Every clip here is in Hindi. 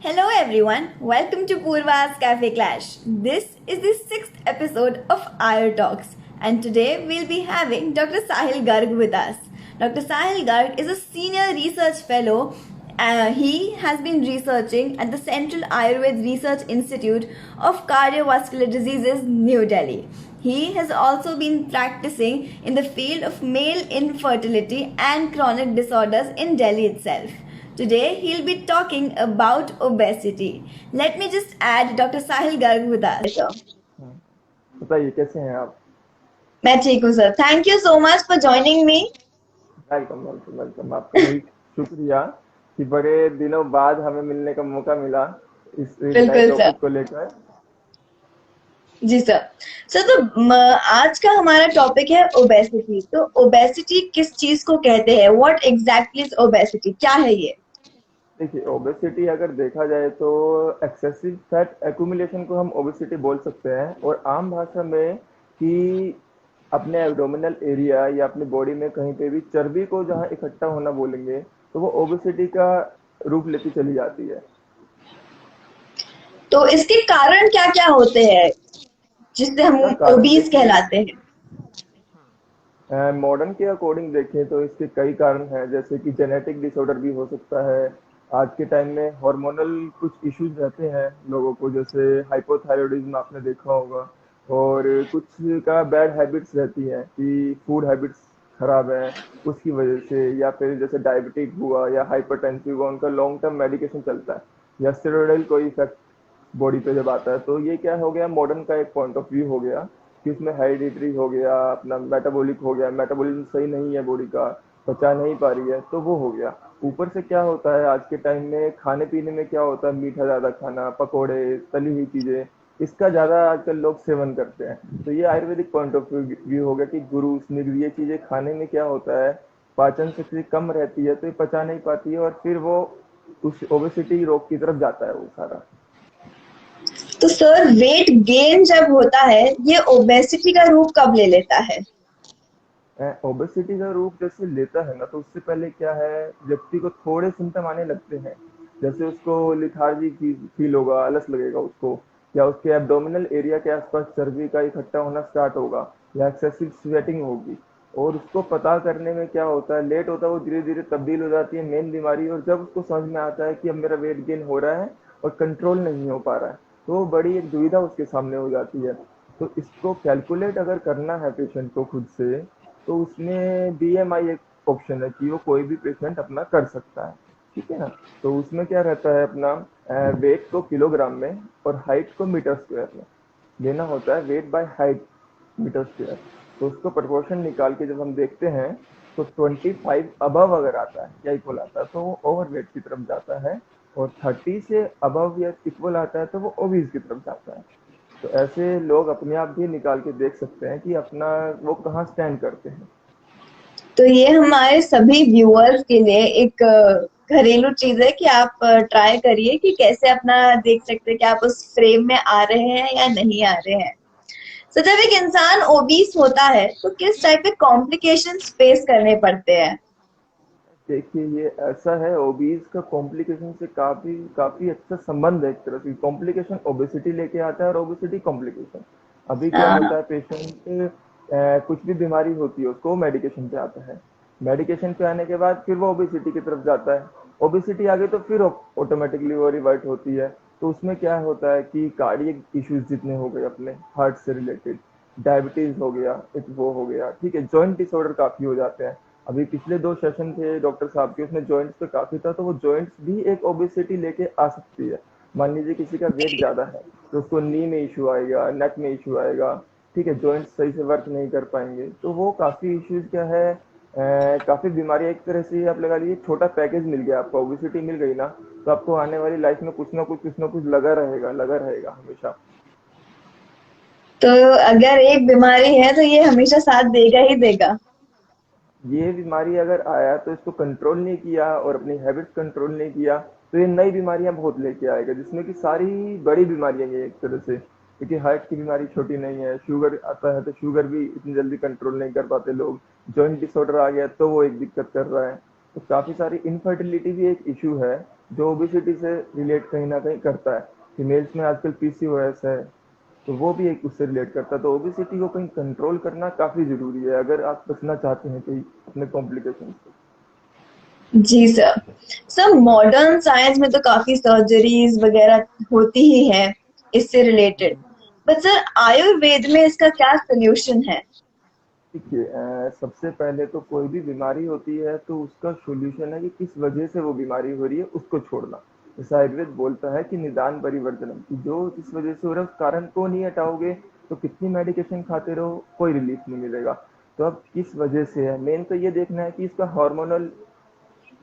Hello everyone, welcome to Purva's Cafe Clash. This is the sixth episode of Ire Talks, and today we'll be having Dr. Sahil Garg with us. Dr. Sahil Garg is a senior research fellow. He has been researching at the Central Ayurved Research Institute of Cardiovascular Diseases, New Delhi. He has also been practicing in the field of male infertility and chronic disorders in Delhi itself. Today, he'll be talking about obesity. Let me just add Dr. Sahil Garg with us. Sir. हाँ, बताइए कैसे हैं आप। मैं ठीक हूँ sir. Thank you so much for joining me. Welcome welcome welcome, आपका भी शुक्रिया कि बड़े दिनों बाद हमें मिलने का मौका मिला इस एक नए बिल्कुल सर. टॉपिक को लेकर। जी सर. सर तो आज का हमारा टॉपिक है ओबेसिटी. तो ओबेसिटी किस चीज को कहते हैं? What exactly is obesity? क्या है ये? देखिए, ओबेसिटी अगर देखा जाए तो एक्सेसिव फैट एक्यूमुलेशन को हम ओबेसिटी बोल सकते हैं, और आम भाषा में कि अपने एब्डोमिनल एरिया या अपनी बॉडी में कहीं पे भी चर्बी को जहाँ इकट्ठा होना बोलेंगे तो वो ओबेसिटी का रूप लेती चली जाती है। तो इसके कारण क्या क्या होते हैं जिससे हम इसका कारण ओबीस देखिए, कहलाते हैं? मॉडर्न के अकॉर्डिंग देखें तो इसके कई कारण हैं, जैसे कि जेनेटिक डिसऑर्डर भी हो सकता है। आज के टाइम में हार्मोनल कुछ इश्यूज रहते हैं लोगों को, जैसे हाइपोथायरॉयडिज्म आपने देखा होगा, और कुछ का बैड हैबिट्स रहती हैं कि फूड हैबिट्स खराब हैं उसकी वजह से, या फिर जैसे डायबिटिक हुआ या हाइपरटेंसिव हुआ, उनका लॉन्ग टर्म मेडिकेशन चलता है, या स्टेरॉइडल कोई इफेक्ट बॉडी पे जब आता है। तो ये क्या हो गया, मॉडर्न का एक पॉइंट ऑफ व्यू हो गया कि उसमें हेरिडिटरी हो गया, अपना मेटाबॉलिक हो गया, मेटाबॉलिज्म सही नहीं है बॉडी का, पचा नहीं पा रही है, तो वो हो गया। ऊपर से क्या होता है आज के टाइम में खाने पीने में, क्या होता है मीठा ज्यादा खाना, पकोड़े, तली हुई चीजें, इसका ज्यादा आजकल लोग सेवन करते हैं। तो ये आयुर्वेदिक पॉइंट ऑफ व्यू हो गया कि गुरु स्निग्ध ये चीजें खाने में क्या होता है, पाचन शक्ति कम रहती है तो ये पचा नहीं पाती है, और फिर वो उस ओबेसिटी रोग की तरफ जाता है वो सारा। तो सर वेट गेन जब होता है ये ओबेसिटी का रूप कब ले लेता है? ओबेसिटी का रूप जैसे लेता है ना, तो उससे पहले क्या है, व्यक्ति को थोड़े सिम्टम आने लगते हैं। जैसे उसको लिथार्जी फील होगा, आलस लगेगा उसको, या उसके एब्डोमिनल एरिया के आसपास चर्बी का इकट्ठा होना स्टार्ट होगा, या एक्सेसिव स्वेटिंग होगी। और उसको पता करने में क्या होता है, लेट होता है, वो धीरे धीरे तब्दील हो जाती है मेन बीमारी। और जब उसको समझ में आता है कि अब मेरा वेट गेन हो रहा है और कंट्रोल नहीं हो पा रहा है, तो बड़ी एक दुविधा उसके सामने हो जाती है। तो इसको कैलकुलेट अगर करना है पेशेंट को खुद से, तो उसमें बीएमआई एक ऑप्शन है कि वो कोई भी पेशेंट अपना कर सकता है। ठीक है ना। तो उसमें क्या रहता है, अपना वेट को किलोग्राम में और हाइट को मीटर स्क्वायर में लेना होता है, weight by height metre square. तो उसको प्रोपोर्शन निकाल के जब हम देखते हैं तो 25 अबव अगर आता है या इक्वल आता है तो वो ओवर वेट की तरफ जाता है, और 30 से अबव या इक्वल आता है तो वो ओबीज की तरफ जाता है। तो ऐसे लोग अपने आप भी निकाल के देख सकते हैं कि अपना वो कहाँ स्टैंड करते हैं। तो ये हमारे सभी व्यूअर्स के लिए एक घरेलू चीज है कि आप ट्राई करिए कि कैसे अपना देख सकते हैं कि आप उस फ्रेम में आ रहे हैं या नहीं आ रहे हैं. तो जब एक इंसान ओबीस होता है तो किस टाइप के कॉम्प्लिकेशंस फेस करने पड़ते हैं? देखिए, ये ऐसा है, ओबीज का कॉम्प्लिकेशन से काफी काफी अच्छा संबंध है। एक तरह से कॉम्प्लिकेशन ओबेसिटी लेके आता है और ओबेसिटी कॉम्प्लिकेशन। अभी क्या होता हाँ. है, पेशेंट कुछ भी बीमारी होती है उसको मेडिकेशन पे आता है, मेडिकेशन पे आने के बाद फिर वो ओबेसिटी की तरफ जाता है, ओबेसिटी आ गई तो फिर ऑटोमेटिकली वो रिवर्ट होती है। तो उसमें क्या होता है कि कार्डियक इश्यूज जितने हो गए अपने हार्ट से रिलेटेड, डायबिटीज हो गया, एक वो हो गया, ठीक है, जॉइंट डिसऑर्डर काफी हो जाते हैं। अभी पिछले 2 सेशन थे डॉक्टर साहब के, उसमें जॉइंट्स पे काफी था, तो वो जॉइंट्स भी एक ओबेसिटी लेके आ सकती है। मान लीजिए किसी का वेट ज्यादा है तो उसको नी में इशू आएगा, नेक में इशू आएगा, ठीक है, जॉइंट्स सही से वर्क नहीं कर पाएंगे, तो वो काफी इश्यूज क्या है, काफी बीमारी। एक तरह से आप लगा लीजिए छोटा पैकेज मिल गया आपको, ओबेसिटी मिल गई ना, तो आपको आने वाली लाइफ में कुछ ना कुछ लगा रहेगा हमेशा। तो अगर एक बीमारी है तो ये हमेशा साथ देगा ही देगा. ये बीमारी अगर आया तो इसको कंट्रोल नहीं किया और अपनी हैबिट्स कंट्रोल नहीं किया, तो ये नई बीमारियां बहुत लेके आएगा, जिसमें कि सारी बड़ी बीमारियां ये एक तरह से, क्योंकि हार्ट की बीमारी छोटी नहीं है, शुगर आता है तो शुगर भी इतनी जल्दी कंट्रोल नहीं कर पाते लोग, जॉइंट डिसऑर्डर आ गया तो वो एक दिक्कत कर रहा है। तो काफी सारी इनफर्टिलिटी भी एक इशू है जो ओबेसिटी से रिलेट कहीं ना कहीं करता है। फीमेल्स में आजकल पीसीओएस है, तो वो भी एक उससे रिलेट करता है। तो ओबेसिटी को कहीं कंट्रोल करना काफी जरूरी है अगर आप बचना चाहते हैं कहीं अपने कॉम्प्लिकेशन से। जी सर। सर मॉडर्न साइंस में तो काफी सर्जरीज वगैरह होती ही है इससे रिलेटेड, बट सर आयुर्वेद में इसका क्या सोल्यूशन है? देखिए, सबसे पहले तो कोई भी बीमारी होती है तो उसका सॉल्यूशन है कि किस वजह से वो बीमारी हो रही है उसको छोड़ना। जैसे आयुर्वेद बोलता है कि निदान परिवर्तनम, कि जो जिस वजह से हो रहा है उस कारण को नहीं हटाओगे तो कितनी मेडिकेशन खाते रहो कोई रिलीफ नहीं मिलेगा। तो अब किस वजह से है, मेन तो ये देखना है कि इसका हार्मोनल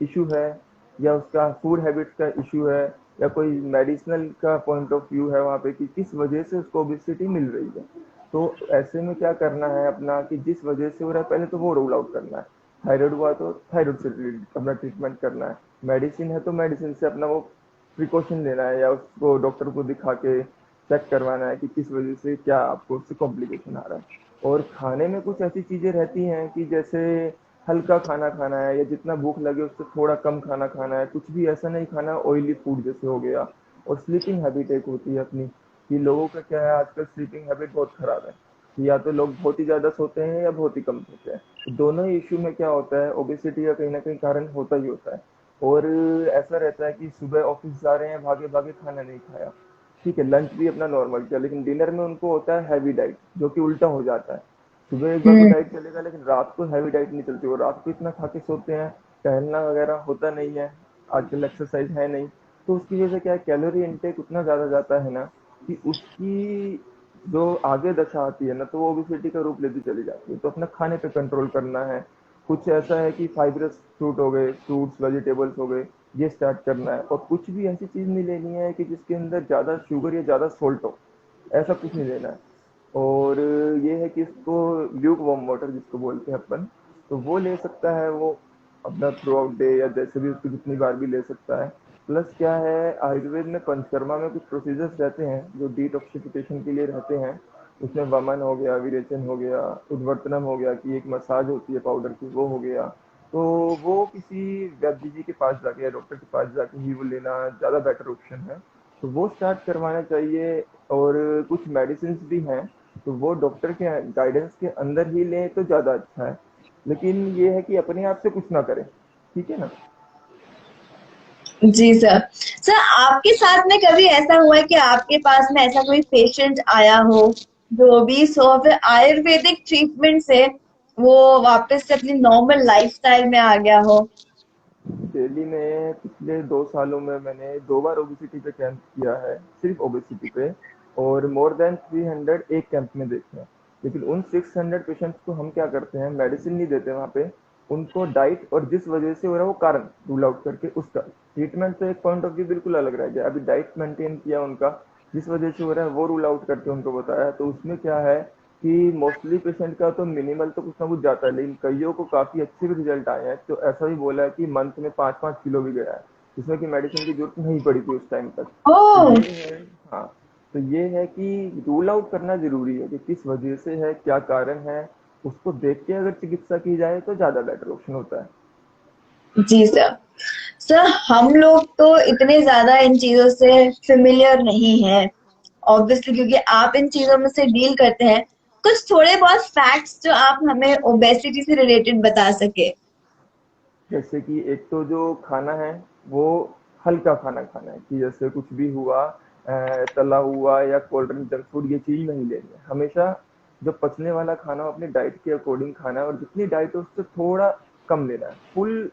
इशू है या उसका फूड हैबिट्स का इशू है या कोई मेडिसिनल का पॉइंट ऑफ व्यू है वहाँ पे कि किस वजह से उसको ओबेसिटी मिल रही है। तो ऐसे में क्या करना है अपना कि जिस वजह से हो रहा है पहले तो वो रूल आउट करना है। थायराइड हुआ तो थायराइड से अपना ट्रीटमेंट करना है। मेडिसिन है तो मेडिसिन से अपना वो प्रिकॉशन लेना है या उसको डॉक्टर को दिखा के चेक करवाना है कि किस वजह से क्या आपको उससे कॉम्प्लिकेशन आ रहा है। और खाने में कुछ ऐसी चीजें रहती हैं कि जैसे हल्का खाना खाना है या जितना भूख लगे उससे थोड़ा कम खाना खाना है, कुछ भी ऐसा नहीं खाना ऑयली फूड जैसे हो गया। और स्लीपिंग हैबिट एक होती है अपनी, कि लोगों का क्या है आजकल स्लीपिंग हैबिट बहुत खराब है, कि या तो लोग बहुत ही ज्यादा सोते हैं या बहुत ही कम सोते हैं। तो दोनों ही इश्यू में क्या होता है ओबेसिटी का कहीं ना कहीं कारण होता ही होता है। और ऐसा रहता है कि सुबह ऑफिस जा रहे हैं भागे भागे खाना नहीं खाया, ठीक है लंच भी अपना नॉर्मल किया, लेकिन डिनर में उनको होता है हैवी डाइट जो कि उल्टा हो जाता है। सुबह एक बार को हम्म। डाइट चलेगा लेकिन रात को हैवी डाइट नहीं चलती, और रात को इतना खा के सोते हैं, टहलना वगैरह होता नहीं है, आजकल एक्सरसाइज है नहीं। तो उसकी वजह से क्या है कैलोरी इनटेक उतना ज्यादा जाता है ना कि उसकी जो आगे दशा आती है ना तो वो ओबेसिटी का रूप लेती चली जाती है। तो अपना खाने पे कंट्रोल करना है। कुछ ऐसा है कि फाइब्रस फ्रूट हो गए, फ्रूट्स वेजिटेबल्स हो गए, ये स्टार्ट करना है। और कुछ भी ऐसी चीज नहीं लेनी है कि जिसके अंदर ज्यादा शुगर या ज्यादा सोल्ट हो, ऐसा कुछ नहीं लेना है। और ये है कि इसको ल्यूक वार्म वाटर जिसको बोलते हैं अपन, तो वो ले सकता है वो अपना थ्रू आउट डे या जैसे भी उसको जितनी बार भी ले सकता है। प्लस क्या है आयुर्वेद में पंचकर्मा में कुछ प्रोसीजर्स रहते हैं जो डिटॉक्सिफिकेशन के लिए रहते हैं। उसमें वमन हो गया, विरेचन हो गया, उद्वर्तनम हो गया कि एक मसाज होती है पाउडर की, वो हो गया। तो वो किसी वैद्य जी के पास जाके या डॉक्टर के पास जाके ही वो लेना ज़्यादा बेटर ऑप्शन है। तो वो स्टार्ट करवाना चाहिए। और कुछ मेडिसिन भी हैं तो वो डॉक्टर के गाइडेंस के अंदर ही लें तो ज़्यादा अच्छा है। लेकिन ये है कि अपने आप से कुछ ना करें, ठीक है ना। जी सर। सर आपके साथ में कभी ऐसा हुआ है कि आपके पास में ऐसा कोई पेशेंट आया हो जो obese हो, फिर आयुर्वेदिक ट्रीटमेंट से वो वापस से अपनी नॉर्मल लाइफस्टाइल में आ गया हो? दिल्ली में पिछले 2 सालों में मैंने 2 बार ओबेसिटी पे कैंप किया है, सिर्फ ओबेसिटी पे। और मोर देन 300 एक कैंप में देखे हैं। लेकिन उन 600 पेशेंट्स को हम क्या करते हैं, मेडिसिन नहीं देते वहाँ पे, उनको डाइट और जिस वजह से हो रहा है वो कारण रूल आउट करके उसका ट्रीटमेंट। तो एक पॉइंट ऑफ व्यू बिल्कुल अलग रह गया, अभी डाइट मेंटेन किया उनका, जिस वजह से हो रहा है वो रूल आउट करके उनको बताया। तो उसमें क्या है कि मोस्टली पेशेंट का तो मिनिमल तो कुछ ना कुछ जाता है, लेकिन कईयों को काफी अच्छे भी रिजल्ट आए हैं। तो ऐसा भी बोला है कि मंथ में 5-5 किलो भी गया है, जिसमें कि मेडिसिन की जरूरत नहीं पड़ी थी उस टाइम तक। तो ओह। ये है। हाँ। तो ये है कि रूल आउट करना जरूरी है कि किस वजह से है, क्या कारण है, उसको देख के अगर चिकित्सा की जाए तो ज्यादा बेटर ऑप्शन होता है। जी सर। सर हम लोग तो इतने ज्यादा इन चीजों से फेमिलियर नहीं है, ऑब्वियसली क्योंकि आप इन चीजों में से डील करते हैं। कुछ थोड़े बहुत फैक्ट्स जो आप हमें ओबेसिटी से रिलेटेड बता सके। जैसे कि एक तो जो खाना है वो हल्का खाना खाना है, कि जैसे कुछ भी हुआ तला हुआ या कोल्ड ड्रिंक जंक फूड ये चीज नहीं लेनी है हमेशा। जो पचने वाला खाना हो अपनी डाइट के अकॉर्डिंग खाना है, और जितनी डाइट है उससे थोड़ा कम लेना है, फुल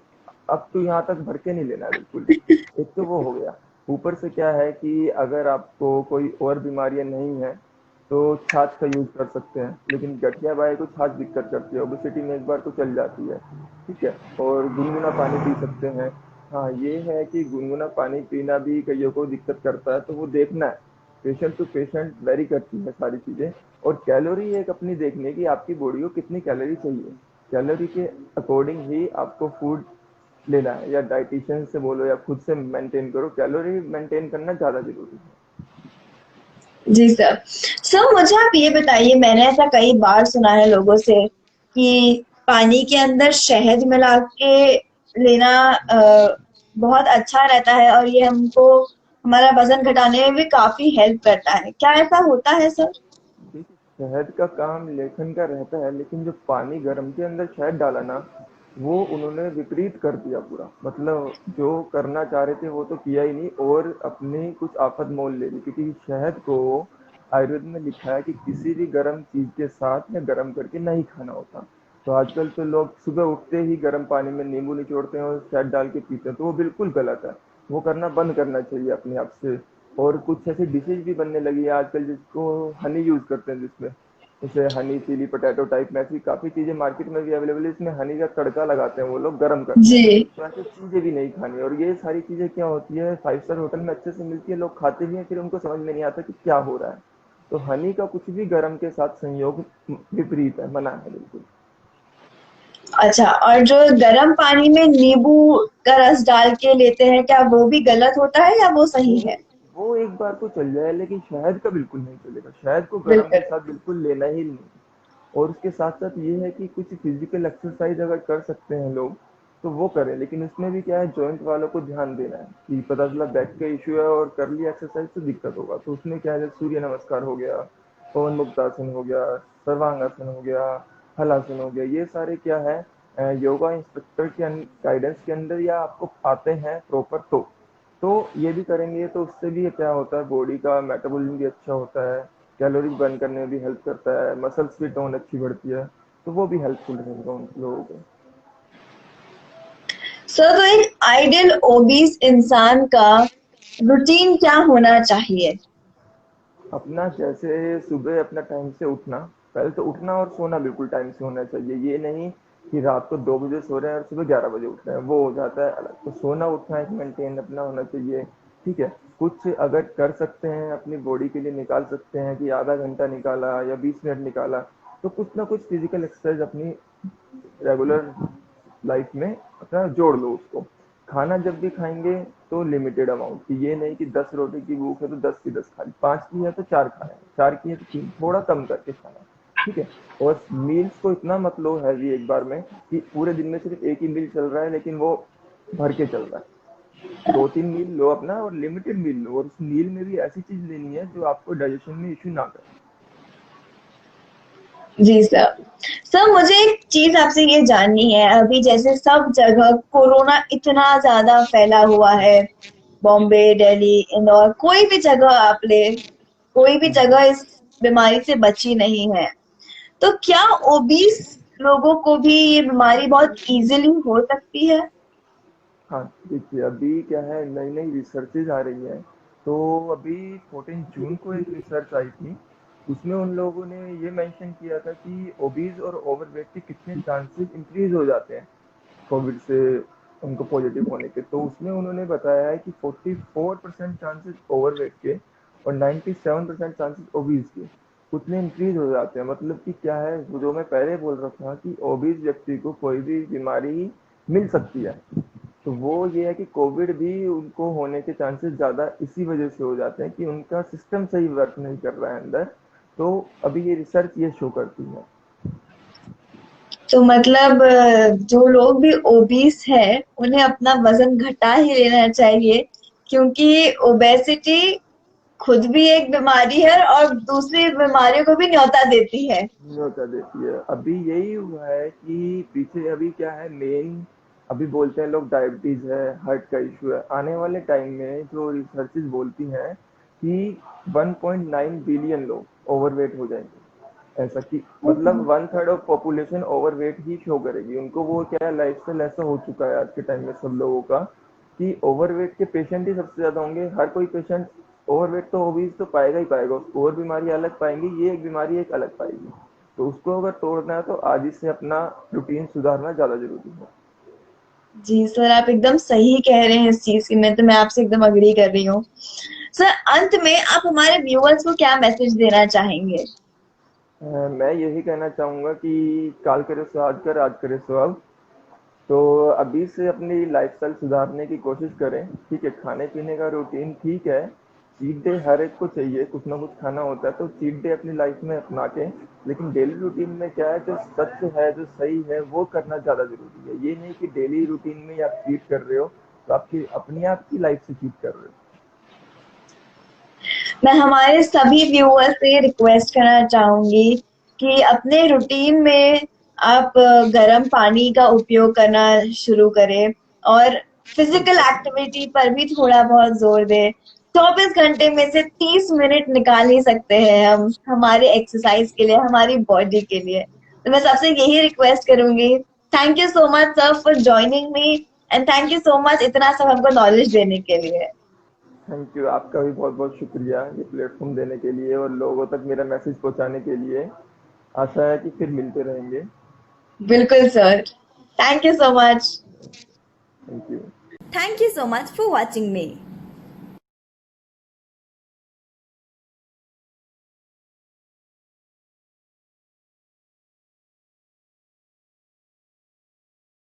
अप टू यहाँ तक भर के नहीं लेना है बिल्कुल। एक तो वो हो गया। ऊपर से क्या है कि अगर आपको कोई और बीमारियां नहीं है तो छाछ का यूज कर सकते हैं, लेकिन गठिया बाई को छाछ दिक्कत करती है, ओबेसिटी में एक बार तो चल जाती है, ठीक है। और गुनगुना पानी पी सकते हैं। हाँ ये है कि गुनगुना पानी पीना भी कईयों को दिक्कत करता है, तो वो देखना है, पेशेंट टू पेशेंट वेरी करती है सारी चीजें। और कैलोरी एक अपनी देखनी है कि आपकी बॉडी को कितनी कैलोरी चाहिए, कैलोरी के अकॉर्डिंग ही आपको फूड लेना है, या डाइटिशियन से बोलो या खुद से मेंटेन करो, कैलोरी मेंटेन करना ज्यादा जरूरी है। जी सर। सर मुझे आप ये बताइए, मैंने ऐसा कई बार सुना है लोगों से कि पानी के अंदर शहद मिला के लेना बहुत अच्छा रहता है और ये हमको हमारा वजन घटाने में भी काफी हेल्प करता है। क्या ऐसा होता है सर? देखिए, शहद का काम लेखन का रहता है, लेकिन जो पानी गर्म के अंदर शहद डाला ना, वो उन्होंने विपरीत कर दिया पूरा। मतलब जो करना चाह रहे थे वो तो किया ही नहीं, और अपनी कुछ आफत मोल ले ली, क्योंकि शहद को आयुर्वेद में लिखा है कि किसी भी गर्म चीज के साथ या गर्म करके नहीं खाना होता। तो आजकल तो लोग सुबह उठते ही गर्म पानी में नींबू निचोड़ते हैं और शहद डाल के पीते हैं, तो वो बिल्कुल गलत है। वो करना बंद करना चाहिए अपने आप से। और कुछ ऐसी डिशेज भी बनने लगी है आजकल जिसको हनी यूज करते हैं, जिसमें जैसे हनी चिली पोटैटो टाइप में ऐसी काफी चीजें मार्केट में भी अवेलेबल है, इसमें हनी का तड़का लगाते हैं वो लोग गर्म करके। जी। तो ऐसी चीजें भी नहीं खानी। और ये सारी चीजें क्या होती है, 5 स्टार होटल में अच्छे से मिलती है, लोग खाते भी हैं, फिर उनको समझ में नहीं आता कि क्या हो रहा है। तो हनी का कुछ भी गर्म के साथ संयोग विपरीत है, मना है बिल्कुल। अच्छा, और जो गर्म पानी में नींबू का रस डाल के लेते हैं, क्या वो भी गलत होता है या वो वो सही है? वो एक बार को चल जाए, लेकिन शहद का बिल्कुल नहीं चलेगा। शहद को गर्म के बिल्कुल। साथ बिल्कुल लेना ही नहीं। और उसके साथ साथ ये है कि कुछ फिजिकल एक्सरसाइज अगर कर सकते हैं लोग तो वो करें, लेकिन उसमें भी क्या है, जॉइंट वालों को ध्यान देना है कि पता चला बैक का इश्यू है और कर लिया एक्सरसाइज तो दिक्कत होगा। तो उसमें क्या है, जैसे सूर्य नमस्कार हो गया, पवन मुक्तासन हो गया, सर्वांगासन हो गया, हलासन हो गया, ये सारे क्या है, योगा इंस्ट्रक्टर के गाइडेंस के अंदर या आपको आते हैं प्रॉपर तो ये भी करेंगे तो उससे भी क्या होता है, बॉडी का मेटाबॉलिज्म भी अच्छा होता है, कैलोरीज बर्न करने में भी हेल्प करता है, मसल्स की टोन अच्छी बढ़ती है। तो वो भी हेल्पफुल रहेगा उन लोगों को। सर, तो एक आइडियल ओबीस इंसान का रूटीन क्या होना चाहिए? अपना जैसे सुबह अपना टाइम से उठना, पहले तो उठना और सोना बिल्कुल टाइम से होना चाहिए। ये नहीं कि रात को 2 बजे सो रहे हैं और सुबह 11 बजे उठ रहे हैं, वो हो जाता है अलग। तो सोना उठना एक मेंटेन अपना होना चाहिए। ठीक है, कुछ अगर कर सकते हैं अपनी बॉडी के लिए, निकाल सकते हैं कि आधा घंटा निकाला या 20 मिनट निकाला, तो कुछ ना कुछ फिजिकल एक्सरसाइज अपनी रेगुलर लाइफ में अपना जोड़ लो उसको। खाना जब भी खाएंगे तो लिमिटेड अमाउंट की, ये नहीं कि 10 रोटी की भूख है तो 10 की 10 खा ली, 5 की है तो 4 खाए, 4 की है तो 3, थोड़ा कम करके खाना। ठीक है। और मील्स को इतना मत लो हैवी एक बार में कि पूरे दिन में सिर्फ एक ही मील चल रहा है, लेकिन वो भर के चल रहा है। 2-3 मील लो अपना, और लिमिटेड मील लो, और उस मील में भी ऐसी चीज लेनी है जो आपको डाइजेशन में इश्यू ना करे। जी सर। सर, मुझे एक चीज आपसे ये जाननी है, अभी जैसे सब जगह कोरोना इतना ज्यादा फैला हुआ है, बॉम्बे, दिल्ली, इंदौर, कोई भी जगह आप ले, कोई भी जगह इस बीमारी से बची नहीं है। तो क्या ओबीस लोगों को भी ये बीमारी बहुत इजीली हो सकती है? हाँ, देखिए अभी क्या है, नई नई रिसर्चेज आ रही है। तो अभी 14 जून को एक रिसर्च आई थी, उसमें उन लोगों ने ये मेंशन किया था कि ओबीज और ओवरवेट के कितने चांसेस इंक्रीज हो जाते हैं कोविड से उनको पॉजिटिव होने के। तो उसमें उन्होंने बताया है कि 44% चांसेस ओवरवेट के और 97% चांसेस ओबीज के उतने इंक्रीज हो जाते हैं। मतलब कि क्या है, वो जो मैं पहले बोल रहा था कि ओबीज व्यक्ति को कोई भी बीमारी मिल सकती है, तो वो ये है कि कोविड भी उनको होने के चांसेस ज़्यादा इसी वजह से हो जाते हैं कि उनका सिस्टम सही वर्क नहीं कर रहा है अंदर। तो अभी ये रिसर्च ये शो करती है। तो मतलब जो लोग भी ओबीस है उन्हें अपना वजन घटा ही लेना चाहिए, क्योंकि ओबेसिटी खुद भी एक बीमारी है और दूसरी बीमारियों को भी न्योता देती है। नहीं होता देती है। अभी यही हुआ है कि पीछे अभी क्या है मेन, अभी बोलते हैं लोग डायबिटीज है, हार्ट का इशू है। आने वाले टाइम में जो रिसर्चेज बोलती हैं कि 1.9 बिलियन लोग ओवरवेट हो जाएंगे। ऐसा कि मतलब 1/3 of population overweight he show करेगी उनको। वो क्या है, लाइफस्टाइल ऐसा हो चुका है आज के टाइम में सब लोगों का कि ओवरवेट के पेशेंट ही सबसे ज्यादा होंगे। हर कोई पेशेंट ओवरवेट तो ओबीज तो पाएगा ही पाएगा, उसको और बीमारी अलग पाएंगी, ये एक बीमारी एक अलग पाएगी। तो उसको अगर तोड़ना है तो आज ही से अपना रूटीन सुधारना ज्यादा जरूरी है। जी सर, आप एकदम सही कह रहे हैं इस चीज की, मैं आपसे एकदम अग्री कर रही हूँ। सर, अंत में आप हमारे व्यूअर्स को क्या मैसेज देना चाहेंगे? मैं यही कहना चाहूंगा कि काल करे सो आज कर, आज करे सो अब। तो अभी से अपनी लाइफस्टाइल सुधारने की कोशिश करें। ठीक है, खाने पीने का रूटीन ठीक है, चीट डे हर एक को चाहिए, कुछ ना कुछ खाना होता है, तो चीट डे अपनी लाइफ में अपना के। लेकिन डेली रूटीन में क्या है, जो सच है जो सही है वो करना ज़्यादा जरूरी है। ये नहीं कि डेली रूटीन में ही आप चीट कर रहे हो तो आपकी अपनी आप की लाइफ से चीट कर रहे हो। मैं हमारे सभी व्यूअर्स से रिक्वेस्ट करना चाहूंगी कि अपने रूटीन में आप गर्म पानी का उपयोग करना शुरू करें और फिजिकल एक्टिविटी पर भी थोड़ा बहुत जोर दें। 24 घंटे में से 30 मिनट निकाल ही सकते हैं हम हमारे एक्सरसाइज के लिए, हमारी बॉडी के लिए। तो मैं सबसे यही रिक्वेस्ट करूंगी। Thank you so much sir for joining me and thank you so much इतना सब हमको नॉलेज देने के लिए। थैंक यू, आपका भी बहुत बहुत शुक्रिया ये प्लेटफॉर्म देने के लिए और लोगों तक मेरा मैसेज पहुंचाने के लिए। आशा है कि फिर मिलते रहेंगे। बिल्कुल sir, thank you so much. Thank you. Thank you so much for watching me.